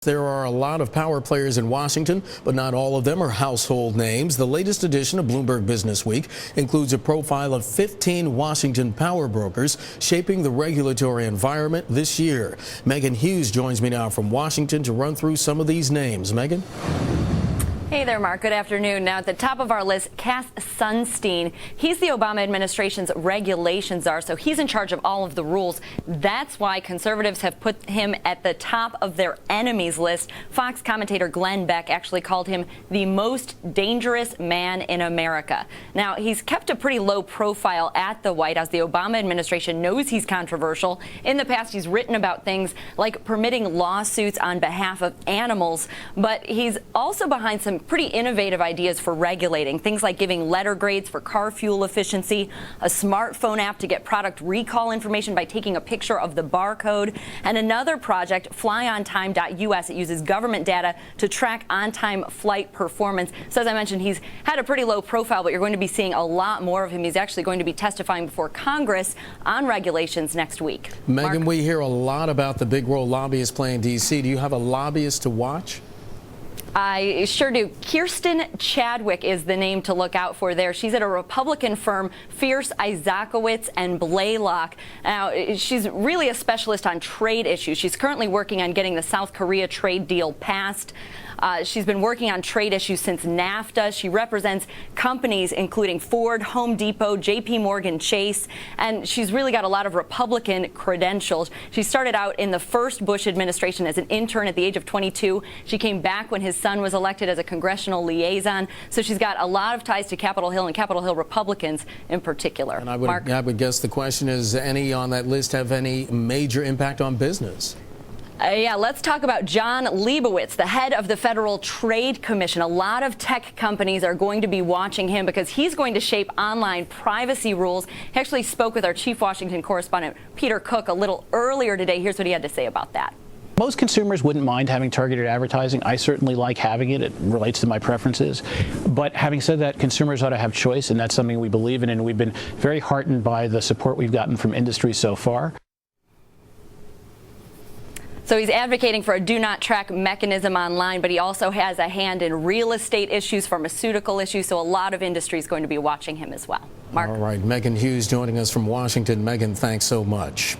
There are a lot of power players in Washington, but not all of them are household names. The latest edition of Bloomberg Businessweek includes a profile of 15 Washington power brokers shaping the regulatory environment this year. Megan Hughes joins me now from Washington to run through some of these names. Megan? Hey there, Mark. Good afternoon. Now, at the top of our list, Cass Sunstein. He's the Obama administration's regulations czar, so he's in charge of all of the rules. That's why conservatives have put him at the top of their enemies list. Fox commentator Glenn Beck actually called him the most dangerous man in America. Now, he's kept a pretty low profile at the White House. The Obama administration knows he's controversial. In the past, he's written about things like permitting lawsuits on behalf of animals, but he's also behind some pretty innovative ideas for regulating, things like giving letter grades for car fuel efficiency, a smartphone app to get product recall information by taking a picture of the barcode, and another project, flyontime.us. It uses government data to track on-time flight performance. So as I mentioned, he's had a pretty low profile, but you're going to be seeing a lot more of him. He's actually going to be testifying before Congress on regulations next week. Megan, Mark? we hear a lot about the big role lobbyists play in D.C. Do you have a lobbyist to watch? I sure do. Kirsten Chadwick is the name to look out for there. She's at a Republican firm, Fierce, Isaacowicz, and Blaylock. Now, she's really a specialist on trade issues. She's currently working on getting the South Korea trade deal passed. She's been working on trade issues since NAFTA. She represents companies including Ford, Home Depot, J.P. Morgan Chase, and she's really got a lot of Republican credentials. She started out in the first Bush administration as an intern at the age of 22. She came back when his son was elected as a congressional liaison. So she's got a lot of ties to Capitol Hill and Capitol Hill Republicans in particular. And I would guess the question is, any on that list have any major impact on business? Yeah, let's talk about Jon Leibowitz, the head of the Federal Trade Commission. A lot of tech companies are going to be watching him because he's going to shape online privacy rules. He actually spoke with our chief Washington correspondent, Peter Cook, a little earlier today. Here's what he had to say about that. Most consumers wouldn't mind having targeted advertising. I certainly like having it. It relates to my preferences. But having said that, consumers ought to have choice, and that's something we believe in, and we've been very heartened by the support we've gotten from industry so far. So he's advocating for a do-not-track mechanism online, but he also has a hand in real estate issues, pharmaceutical issues, so a lot of industry is going to be watching him as well. Mark? All right, Megan Hughes joining us from Washington. Megan, thanks so much.